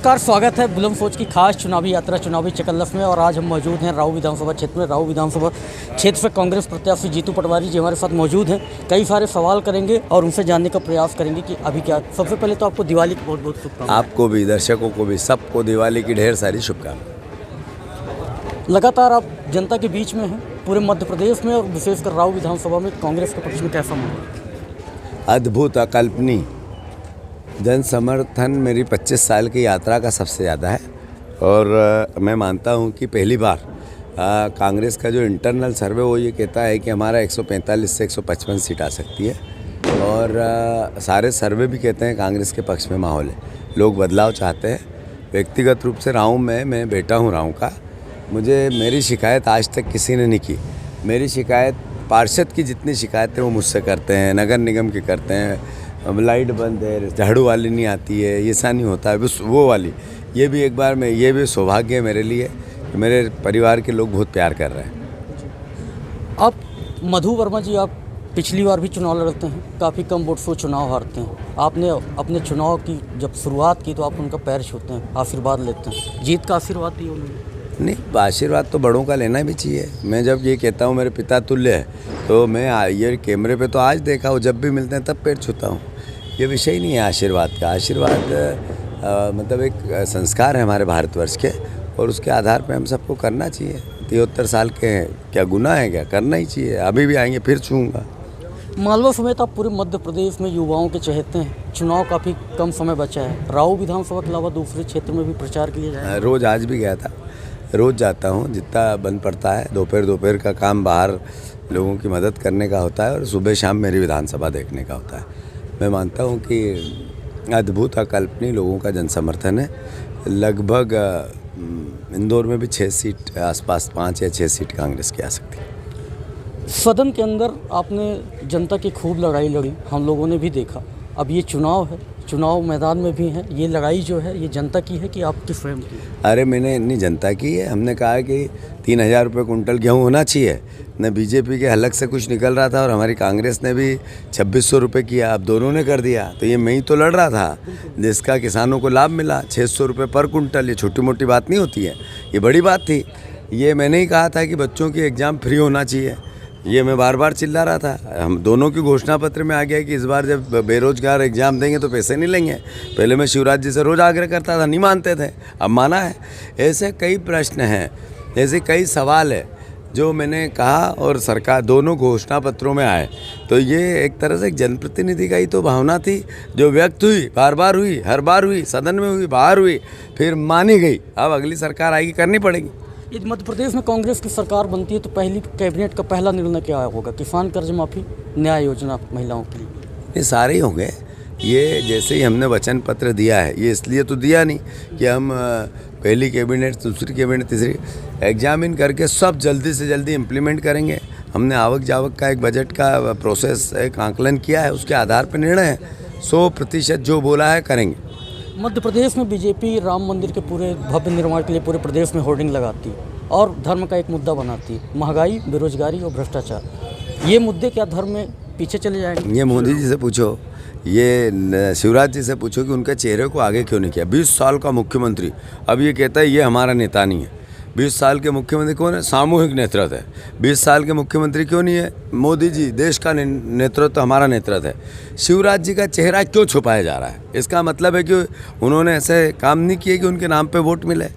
नमस्कार, स्वागत है बुलंद सोच की खास चुनावी यात्रा चुनावी चकल्लफ में। और आज हम मौजूद हैं राऊ विधानसभा क्षेत्र में। राऊ विधानसभा क्षेत्र से कांग्रेस प्रत्याशी जीतू पटवारी जी हमारे साथ मौजूद हैं। कई सारे सवाल करेंगे और उनसे जानने का प्रयास करेंगे कि अभी क्या। सबसे पहले तो आपको दिवाली की बहुत बहुत शुभकामनाएं। आपको भी, दर्शकों को भी, सबको दिवाली की ढेर सारी शुभकामनाएं। लगातार आप जनता के बीच में हैं पूरे मध्य प्रदेश में और विशेषकर राऊ विधानसभा में कांग्रेस के पक्ष में कैसा माहौल? अद्भुत, अकल्पनीय जन समर्थन मेरी 25 साल की यात्रा का सबसे ज़्यादा है। और मैं मानता हूं कि पहली बार कांग्रेस का जो इंटरनल सर्वे वो ये कहता है कि हमारा 145 से 155 सीट आ सकती है। और सारे सर्वे भी कहते हैं कांग्रेस के पक्ष में माहौल है, लोग बदलाव चाहते हैं। व्यक्तिगत रूप से राऊ में मैं बेटा हूँ राऊ का। मेरी शिकायत आज तक किसी ने नहीं की। मेरी शिकायत पार्षद की जितनी शिकायतें वो मुझसे करते हैं, नगर निगम की करते हैं। अब लाइट बंद है, झाड़ू वाली नहीं आती है, ये ऐसा नहीं होता है, बस वो वाली। ये भी एक बार ये भी सौभाग्य है मेरे लिए कि मेरे परिवार के लोग बहुत प्यार कर रहे हैं। आप मधु वर्मा जी, आप पिछली बार भी चुनाव लड़ते हैं, काफ़ी कम वोट से चुनाव हारते हैं। आपने अपने चुनाव की जब शुरुआत की तो आप उनका पैर छूते हैं, आशीर्वाद लेते हैं। जीत का आशीर्वाद दिया उन्होंने? नहीं, आशीर्वाद तो बड़ों का लेना भी चाहिए। मैं जब ये कहता हूँ मेरे पिता तुल्य है, तो मैं ये कैमरे पे तो आज देखा हूँ, जब भी मिलते हैं तब पैर छूता हूँ। ये विषय नहीं है आशीर्वाद का। आशीर्वाद मतलब एक संस्कार है हमारे भारतवर्ष के, और उसके आधार पे हम सबको करना चाहिए। 73 साल के हैं, क्या गुनाह है? क्या करना ही चाहिए। अभी भी आएंगे, फिर छूँगा। मालवा समेत आप पूरे मध्य प्रदेश में युवाओं के चहेते हैं। चुनाव काफ़ी कम समय बचा है। राऊ विधानसभा के अलावा दूसरे क्षेत्र में भी प्रचार किया जाए? रोज़, आज भी गया था, रोज़ जाता हूँ जितना बन पड़ता है। दोपहर का काम बाहर लोगों की मदद करने का होता है, और सुबह शाम मेरी विधानसभा देखने का होता है। मैं मानता हूँ कि अद्भुत, अकल्पनीय लोगों का जनसमर्थन है। लगभग इंदौर में भी 6 सीट आसपास, 5 या 6 सीट कांग्रेस की आ सकती है। सदन के अंदर आपने जनता की खूब लड़ाई लड़ी, हम लोगों ने भी देखा। अब ये चुनाव है, चुनाव मैदान में भी है। ये लड़ाई जो है ये जनता की है कि आपकी स्वयं की? अरे मैंने इतनी जनता की है। हमने कहा कि 3000 रुपये कुंटल गेहूँ होना चाहिए। न बीजेपी के हलक से कुछ निकल रहा था और हमारी कांग्रेस ने भी 2600 रुपये किया। अब दोनों ने कर दिया, तो ये मैं ही तो लड़ रहा था जिसका किसानों को लाभ मिला। 600 रुपये पर कुंटल, ये छोटी मोटी बात नहीं होती है, ये बड़ी बात थी। ये मैंने ही कहा था कि बच्चों की एग्ज़ाम फ्री होना चाहिए। ये मैं बार बार चिल्ला रहा था। हम दोनों की घोषणा पत्र में आ गया कि इस बार जब बेरोजगार एग्ज़ाम देंगे तो पैसे नहीं लेंगे। पहले मैं शिवराज जी से रोज़ आग्रह करता था, नहीं मानते थे, अब माना है। ऐसे कई प्रश्न हैं, ऐसे कई सवाल है जो मैंने कहा और सरकार दोनों घोषणा पत्रों में आए। तो ये एक तरह से एक जनप्रतिनिधि का ही तो भावना थी जो व्यक्त हुई, बार बार हुई, हर बार हुई, सदन में हुई, बाहर हुई, फिर मानी गई। अब अगली सरकार आएगी, करनी पड़ेगी। यदि मध्य प्रदेश में कांग्रेस की सरकार बनती है तो पहली कैबिनेट का पहला निर्णय क्या होगा? किसान कर्ज माफ़ी, न्याय योजना महिलाओं के लिए? ये सारे ही होंगे। ये जैसे ही हमने वचन पत्र दिया है, ये इसलिए तो दिया नहीं कि हम पहली कैबिनेट, दूसरी कैबिनेट, तीसरी एग्जामिन करके सब जल्दी से जल्दी इम्प्लीमेंट करेंगे। हमने आवक जावक का एक बजट का प्रोसेस, एक आंकलन किया है, उसके आधार पर निर्णय है। 100% जो बोला है करेंगे। मध्य प्रदेश में बीजेपी राम मंदिर के पूरे भव्य निर्माण के लिए पूरे प्रदेश में होर्डिंग लगाती है और धर्म का एक मुद्दा बनाती है, महंगाई, बेरोजगारी और भ्रष्टाचार। ये मुद्दे क्या धर्म में पीछे चले जाएंगे? ये मोदी जी से पूछो, ये शिवराज जी से पूछो कि उनके चेहरे को आगे क्यों नहीं किया। 20 साल का मुख्यमंत्री अब ये कहता है ये हमारा नेता नहीं है। 20 साल के मुख्यमंत्री कौन है? सामूहिक नेतृत्व है। 20 साल के मुख्यमंत्री क्यों नहीं है? मोदी जी, देश का नेतृत्व हमारा नेतृत्व है। शिवराज जी का चेहरा क्यों छुपाया जा रहा है? इसका मतलब है कि उन्होंने ऐसे काम नहीं किए कि उनके नाम पे वोट मिले।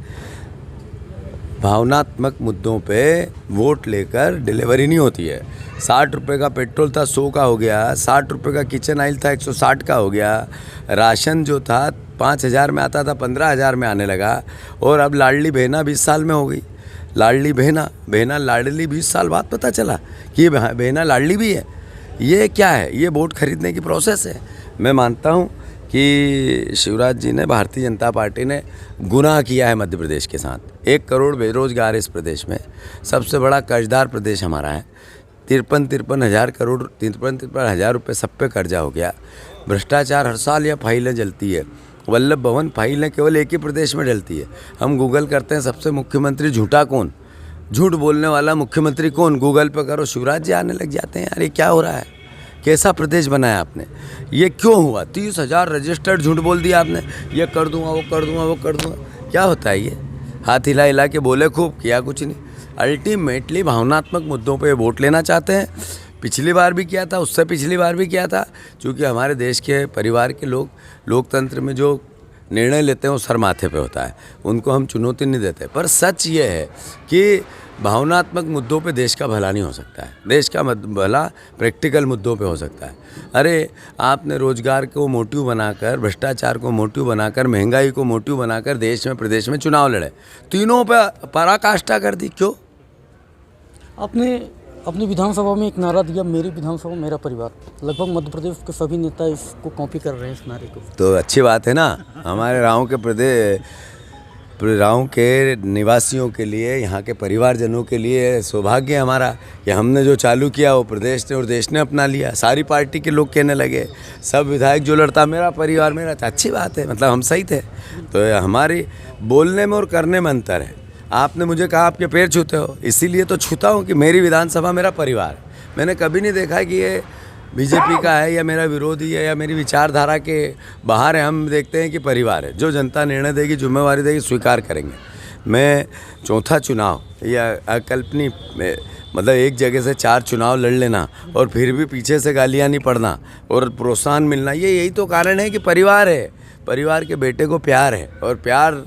भावनात्मक मुद्दों पे वोट लेकर डिलीवरी नहीं होती है। 60 रुपये का पेट्रोल था 100 का हो गया, 60 रुपये का किचन ऑयल था 160 का हो गया, राशन जो था 5000 में आता था 15000 में आने लगा, और अब लाडली बहना 20 साल में हो गई। लाडली बहना लाडली 20 साल बाद पता चला कि ये बहना लाडली भी है। ये क्या है? ये वोट खरीदने की प्रोसेस है। मैं मानता हूँ कि शिवराज जी ने, भारतीय जनता पार्टी ने गुनाह किया है मध्य प्रदेश के साथ। 1 करोड़ बेरोजगार इस प्रदेश में, सबसे बड़ा कर्जदार प्रदेश हमारा है। 53 हज़ार करोड़, 53 हज़ार रुपये सब पे कर्जा हो गया। भ्रष्टाचार हर साल यह फाइलें जलती है। वल्लभ भवन फाइलें केवल एक ही प्रदेश में डलती है। हम गूगल करते हैं सबसे मुख्यमंत्री झूठा कौन, झूठ बोलने वाला मुख्यमंत्री कौन, गूगल पे करो, शिवराज जी आने लग जाते हैं। यार ये क्या हो रहा है? कैसा प्रदेश बनाया आपने? ये क्यों हुआ? 30,000 रजिस्टर्ड झूठ बोल दिया आपने, ये कर दूंगा, वो कर दूंगा, वो कर दूंगा। क्या होता है ये? हाथ हिला हिला के बोले खूब, किया कुछ नहीं। अल्टीमेटली भावनात्मक मुद्दों पे वोट लेना चाहते हैं। पिछली बार भी किया था, उससे पिछली बार भी किया था, क्योंकि हमारे देश के परिवार के लोग लोकतंत्र में जो निर्णय लेते हैं वो सर माथे पे होता है, उनको हम चुनौती नहीं देते। पर सच ये है कि भावनात्मक मुद्दों पे देश का भला नहीं हो सकता है। देश का भला प्रैक्टिकल मुद्दों पे हो सकता है। अरे आपने रोजगार को मोटिव बनाकर, भ्रष्टाचार को मोटिव बनाकर, महंगाई को मोटिव बनाकर देश में प्रदेश में चुनाव लड़े, तीनों पे पराकाष्ठा कर दी। क्यों? आपने अपनी विधानसभा में एक नारा दिया, मेरी विधानसभा मेरा परिवार। लगभग मध्य प्रदेश के सभी नेता इसको कॉपी कर रहे हैं, इस नारे को। तो अच्छी बात है ना। हमारे राँव के निवासियों के लिए, यहाँ के परिवारजनों के लिए सौभाग्य है हमारा कि हमने जो चालू किया वो प्रदेश ने और देश ने अपना लिया। सारी पार्टी के लोग कहने लगे, सब विधायक जो लड़ता मेरा परिवार मेरा। अच्छी बात है, मतलब हम सही थे। तो हमारी बोलने में और करने में अंतर है। आपने मुझे कहा आपके पैर छूते हो, इसीलिए तो छूता हूँ कि मेरी विधानसभा मेरा परिवार। मैंने कभी नहीं देखा कि ये बीजेपी का है या मेरा विरोधी है या मेरी विचारधारा के बाहर है। हम देखते हैं कि परिवार है, जो जनता निर्णय देगी, जिम्मेवारी देगी, स्वीकार करेंगे। मैं चौथा चुनाव या अकल्पनीय मतलब एक जगह से 4 चुनाव लड़ लेना और फिर भी पीछे से गालियाँ नहीं पड़ना और प्रोत्साहन मिलना, यही तो कारण है कि परिवार है। परिवार के बेटे को प्यार है, और प्यार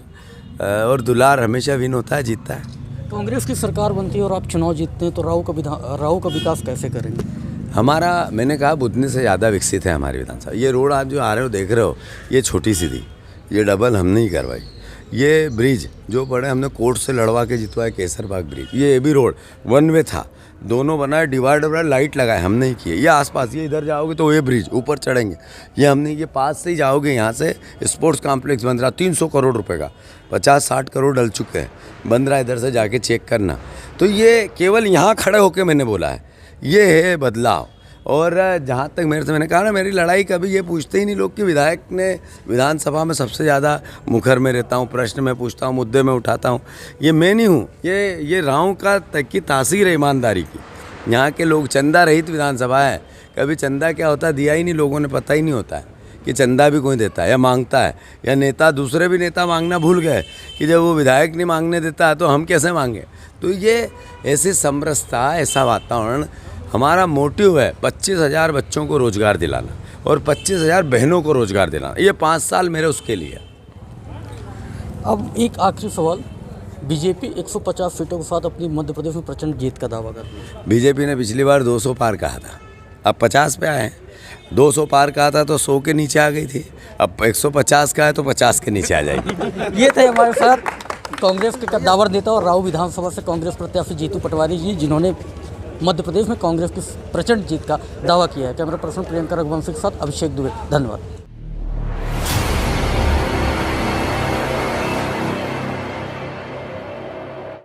और दुलार हमेशा विन होता है, जीतता है। कांग्रेस की सरकार बनती है और आप चुनाव जीतते हैं, तो राव का विकास कैसे करेंगे? हमारा, मैंने कहा, बुधनी से ज़्यादा विकसित है हमारी विधानसभा। ये रोड आप जो आ रहे हो, देख रहे हो, ये छोटी सी थी, ये डबल हमने ही करवाई। ये ब्रिज जो बड़े हमने कोर्ट से लड़वा के जितवाया, केसरबाग ब्रिज, ये भी रोड 1 वे था, दोनों बनाए, डिवाइडर लाइट लगाए, हमने ही किए। ये आसपास, ये इधर जाओगे तो ये ब्रिज ऊपर चढ़ेंगे, ये हमने, ये पास से ही जाओगे, यहाँ से स्पोर्ट्स कॉम्प्लेक्स बन रहा 300 करोड़ रुपए का, 50-60 करोड़ डल चुके हैं, बन रहा, इधर से जाके चेक करना। तो ये केवल यहाँ खड़े होकर मैंने बोला है, ये है बदलाव। और जहाँ तक मेरे से, मैंने कहा ना, मेरी लड़ाई कभी ये पूछते ही नहीं लोग कि विधायक ने विधानसभा में सबसे ज़्यादा मुखर में रहता हूँ, प्रश्न में पूछता हूँ, मुद्दे में उठाता हूँ, ये मैं नहीं हूँ। ये राँव का तक की तासीर है ईमानदारी की। यहाँ के लोग, चंदा रहित विधानसभा है, कभी चंदा क्या होता है दिया ही नहीं लोगों ने, पता ही नहीं होता है कि चंदा भी कोई देता है या मांगता है, या नेता, दूसरे भी नेता मांगना भूल गए कि जब वो विधायक नहीं मांगने देता है तो हम कैसे मांगे। तो ये ऐसी समरसता, ऐसा वातावरण, हमारा मोटिव है 25,000 बच्चों को रोज़गार दिलाना और 25,000 बहनों को रोज़गार दिलाना। ये 5 साल मेरे उसके लिए। अब एक आखिरी सवाल, बीजेपी 150 सीटों के साथ अपनी मध्य प्रदेश में प्रचंड जीत का दावा कर रही है। बीजेपी ने पिछली बार 200 पार कहा था, अब 50 पे आए हैं। 200 पार कहा था तो 100 के नीचे आ गई थी, अब 150 का है तो 50 के नीचे आ जाएगी। ये थे हमारे साथ कांग्रेस के कद्दावर नेता और राव विधानसभा से कांग्रेस प्रत्याशी जीतू पटवारी जी, जिन्होंने मध्य प्रदेश में कांग्रेस की प्रचंड जीत का दावा किया है। कैमरा पर्सन प्रियंका रघुवंशी के साथ अभिषेक दुबे, धन्यवाद।